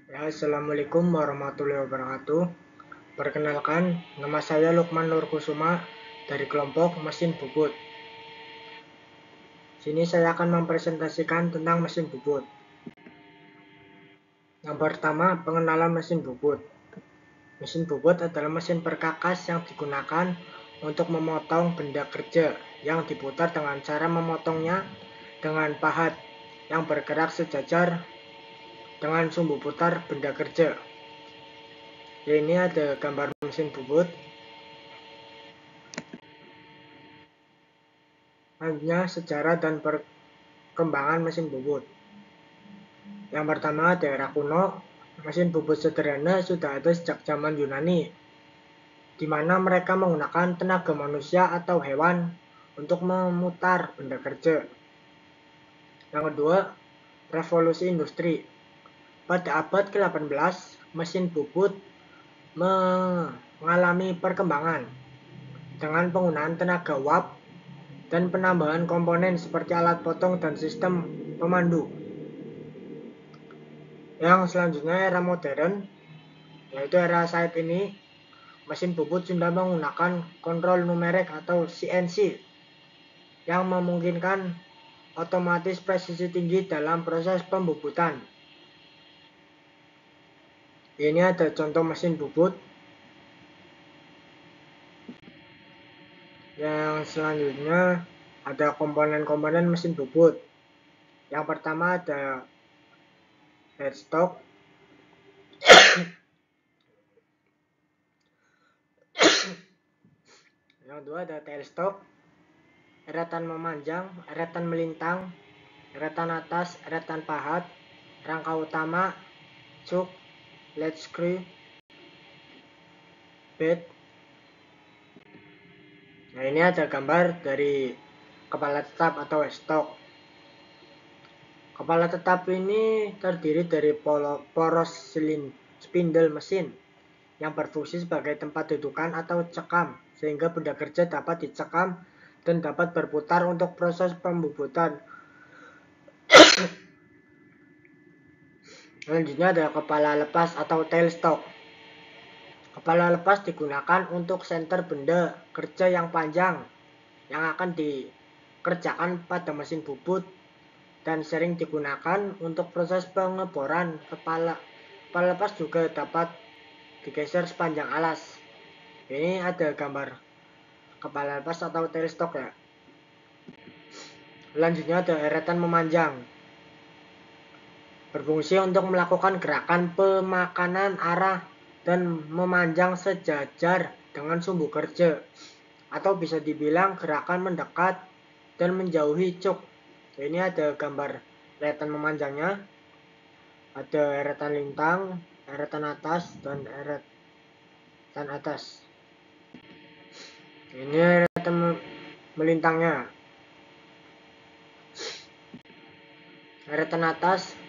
Ya, Assalamualaikum warahmatullahi wabarakatuh. Perkenalkan, nama saya Lukman Nur Kusuma dari kelompok mesin bubut. Sini saya akan mempresentasikan tentang mesin bubut. Yang pertama, pengenalan mesin bubut. Mesin bubut adalah mesin perkakas yang digunakan untuk memotong benda kerja yang diputar dengan cara memotongnya dengan pahat yang bergerak sejajar dengan sumbu putar benda kerja. Ini ada gambar mesin bubut. Selanjutnya, sejarah dan perkembangan mesin bubut. Yang pertama, daerah kuno. Mesin bubut sederhana sudah ada sejak zaman Yunani, di mana mereka menggunakan tenaga manusia atau hewan untuk memutar benda kerja. Yang kedua, revolusi industri. Pada abad ke-18, mesin bubut mengalami perkembangan dengan penggunaan tenaga uap dan penambahan komponen seperti alat potong dan sistem pemandu. Yang selanjutnya, era modern, yaitu era saat ini. Mesin bubut sudah menggunakan kontrol numerik atau CNC yang memungkinkan otomatis presisi tinggi dalam proses pembubutan. Ini ada contoh mesin bubut. Yang selanjutnya ada komponen-komponen mesin bubut. Yang pertama ada headstock. Yang kedua ada tailstock, eretan memanjang, eretan melintang, eretan atas, eretan pahat, rangka utama, cuk, lead screw, bed. Nah, ini ada gambar dari kepala tetap atau headstock. Kepala tetap ini terdiri dari poros spindle mesin yang berfungsi sebagai tempat dudukan atau cekam, sehingga benda kerja dapat dicekam dan dapat berputar untuk proses pembubutan. Selanjutnya ada kepala lepas atau tailstock. Kepala lepas digunakan untuk senter benda kerja yang panjang yang akan dikerjakan pada mesin bubut dan sering digunakan untuk proses pengeboran. Kepala lepas juga dapat digeser sepanjang alas. Ini ada gambar kepala lepas atau tailstock ya. Selanjutnya ada eretan memanjang. Berfungsi untuk melakukan gerakan pemakanan arah dan memanjang sejajar dengan sumbu kerja, atau bisa dibilang gerakan mendekat dan menjauhi cuk. Ini ada gambar eretan memanjangnya. Ada eretan lintang, eretan atas, dan eretan atas. Ini eretan melintangnya. Eretan atas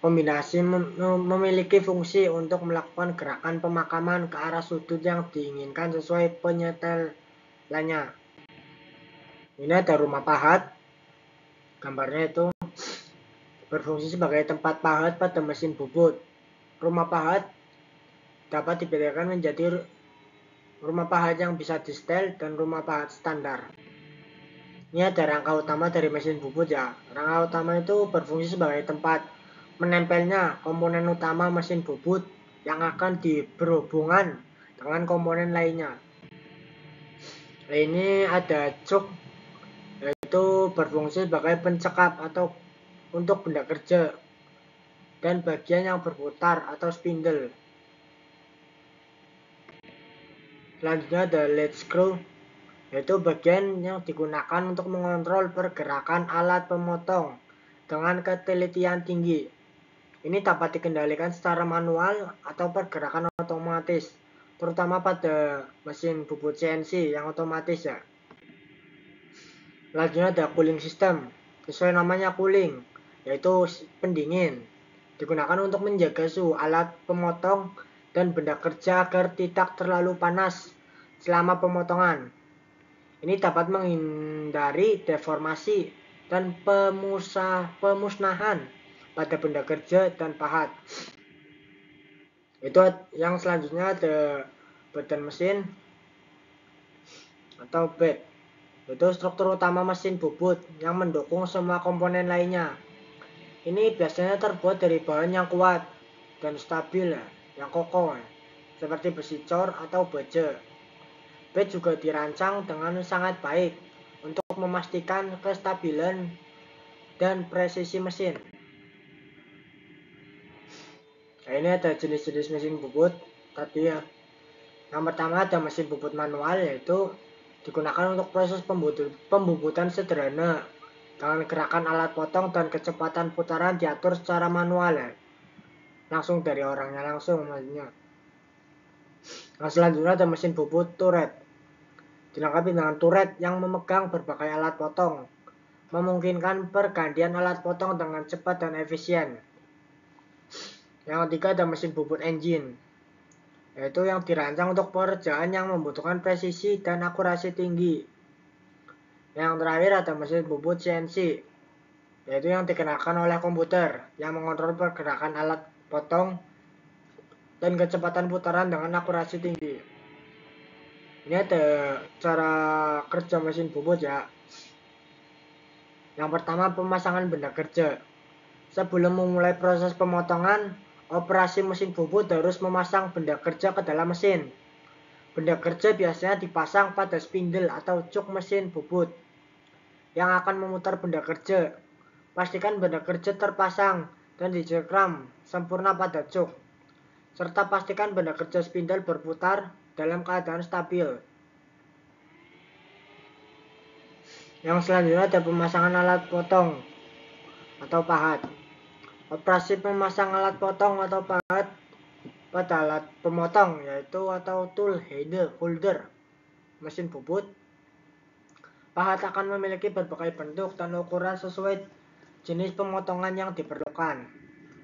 kombinasi memiliki fungsi untuk melakukan gerakan pemakaman ke arah sudut yang diinginkan sesuai penyetelannya. Ini ada rumah pahat. Gambarnya itu berfungsi sebagai tempat pahat pada mesin bubut. Rumah pahat dapat dibedakan menjadi rumah pahat yang bisa di setel dan rumah pahat standar. Ini ada rangka utama dari mesin bubut ya. Rangka utama itu berfungsi sebagai tempat menempelnya komponen utama mesin bubut yang akan berhubungan dengan komponen lainnya. Nah, ini ada cuk, yaitu berfungsi sebagai pencekap atau untuk benda kerja, dan bagian yang berputar atau spindle. Selanjutnya ada lead screw, yaitu bagian yang digunakan untuk mengontrol pergerakan alat pemotong dengan ketelitian tinggi. Ini dapat dikendalikan secara manual atau pergerakan otomatis, terutama pada mesin bubut CNC yang otomatis ya. Selanjutnya ada cooling system. Sesuai namanya cooling, yaitu pendingin. Digunakan untuk menjaga suhu alat pemotong dan benda kerja agar tidak terlalu panas selama pemotongan. Ini dapat menghindari deformasi dan pemusnahan pada benda kerja dan pahat. Itu yang selanjutnya ada badan mesin atau bed. Itu struktur utama mesin bubut yang mendukung semua komponen lainnya. Ini biasanya terbuat dari bahan yang kuat dan stabil, yang kokoh, seperti besi cor atau baja. Bed juga dirancang dengan sangat baik untuk memastikan kestabilan dan presisi mesin. Nah, ini ada jenis-jenis mesin bubut tadi ya. Yang pertama ada mesin bubut manual, yaitu digunakan untuk proses pembubutan sederhana dengan gerakan alat potong dan kecepatan putaran diatur secara manual ya. Langsung dari orangnya langsung maksudnya. Nah, selanjutnya ada mesin bubut turret. Dilengkapi dengan turret yang memegang berbagai alat potong, memungkinkan pergantian alat potong dengan cepat dan efisien. Yang ketiga ada mesin bubut engine, yaitu yang dirancang untuk pekerjaan yang membutuhkan presisi dan akurasi tinggi. Yang terakhir ada mesin bubut CNC, yaitu yang dikenakan oleh komputer yang mengontrol pergerakan alat potong dan kecepatan putaran dengan akurasi tinggi. Ini ada cara kerja mesin bubut ya. Yang pertama, pemasangan benda kerja. Sebelum memulai proses pemotongan, operasi mesin bubut harus memasang benda kerja ke dalam mesin. Benda kerja biasanya dipasang pada spindle atau cuk mesin bubut yang akan memutar benda kerja. Pastikan benda kerja terpasang dan dicengkram sempurna pada cuk, serta pastikan benda kerja spindle berputar dalam keadaan stabil. Yang selanjutnya ada pemasangan alat potong atau pahat. Operasi memasang alat potong atau pahat pada alat pemotong, yaitu atau tool holder mesin bubut. Pahat akan memiliki berbagai bentuk dan ukuran sesuai jenis pemotongan yang diperlukan.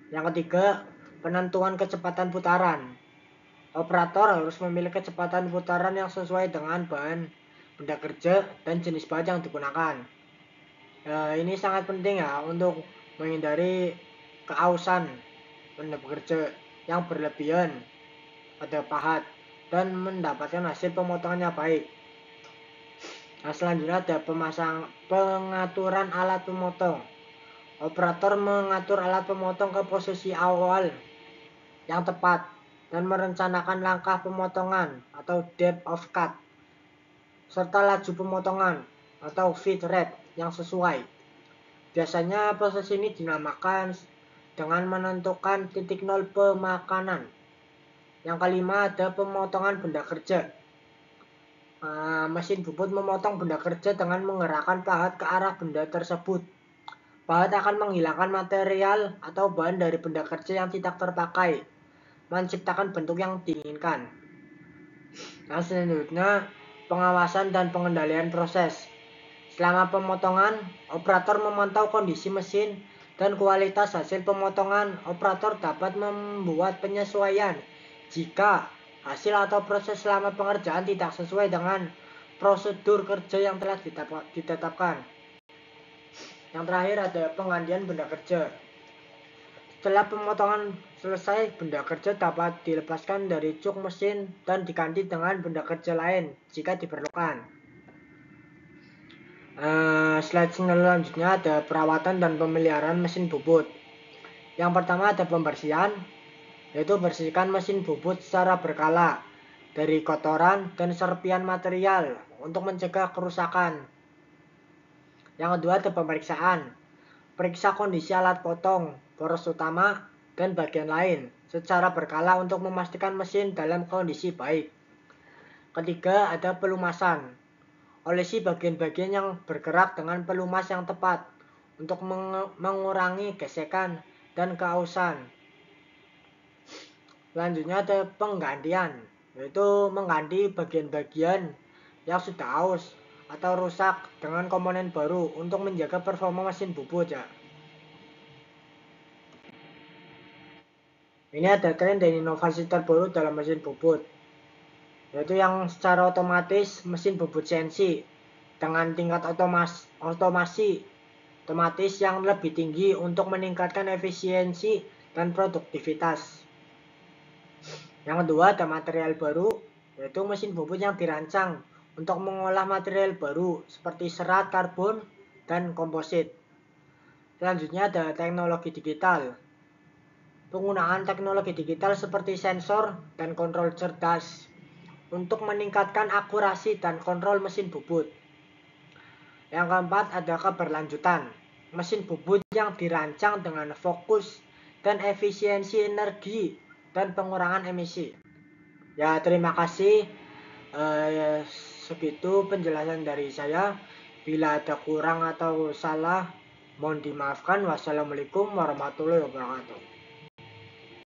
Yang ketiga, penentuan kecepatan putaran. Operator harus memiliki kecepatan putaran yang sesuai dengan bahan benda kerja dan jenis bahan yang digunakan. Ini sangat penting ya untuk menghindari keausan benda bekerja yang berlebihan pada pahat dan mendapatkan hasil pemotongannya baik. Nah, selanjutnya ada pengaturan alat pemotong. Operator mengatur alat pemotong ke posisi awal yang tepat dan merencanakan langkah pemotongan atau depth of cut serta laju pemotongan atau feed rate yang sesuai. Biasanya proses ini dinamakan dengan menentukan titik nol pemakanan. Yang kelima ada pemotongan benda kerja. Mesin bubut memotong benda kerja dengan menggerakkan pahat ke arah benda tersebut. Pahat akan menghilangkan material atau bahan dari benda kerja yang tidak terpakai, menciptakan bentuk yang diinginkan. Nah, selanjutnya pengawasan dan pengendalian proses. Selama pemotongan, operator memantau kondisi mesin dan kualitas hasil pemotongan. Operator dapat membuat penyesuaian jika hasil atau proses selama pengerjaan tidak sesuai dengan prosedur kerja yang telah ditetapkan. Yang terakhir ada penggantian benda kerja. Setelah pemotongan selesai, benda kerja dapat dilepaskan dari cuk mesin dan diganti dengan benda kerja lain jika diperlukan. Slide selanjutnya ada perawatan dan pemeliharaan mesin bubut. Yang pertama ada pembersihan, yaitu bersihkan mesin bubut secara berkala dari kotoran dan serpian material untuk mencegah kerusakan. Yang kedua ada pemeriksaan. Periksa kondisi alat potong, poros utama, dan bagian lain secara berkala untuk memastikan mesin dalam kondisi baik. Ketiga ada pelumasan. Olesi bagian-bagian yang bergerak dengan pelumas yang tepat untuk mengurangi gesekan dan keausan. Selanjutnya ada penggantian, yaitu mengganti bagian-bagian yang sudah aus atau rusak dengan komponen baru untuk menjaga performa mesin bubut ya. Ini ada tren dan inovasi terbaru dalam mesin bubut, yaitu yang secara otomatis mesin bubut CNC dengan tingkat otomasi otomatis yang lebih tinggi untuk meningkatkan efisiensi dan produktivitas. Yang kedua, ada material baru, yaitu mesin bubut yang dirancang untuk mengolah material baru seperti serat, karbon, dan komposit. Selanjutnya ada teknologi digital. Penggunaan teknologi digital seperti sensor dan kontrol cerdas untuk meningkatkan akurasi dan kontrol mesin bubut. Yang keempat ada keberlanjutan. Mesin bubut yang dirancang dengan fokus dan efisiensi energi dan pengurangan emisi. Ya, terima kasih. Segitu penjelasan dari saya. Bila ada kurang atau salah, mohon dimaafkan. Wassalamualaikum warahmatullahi wabarakatuh.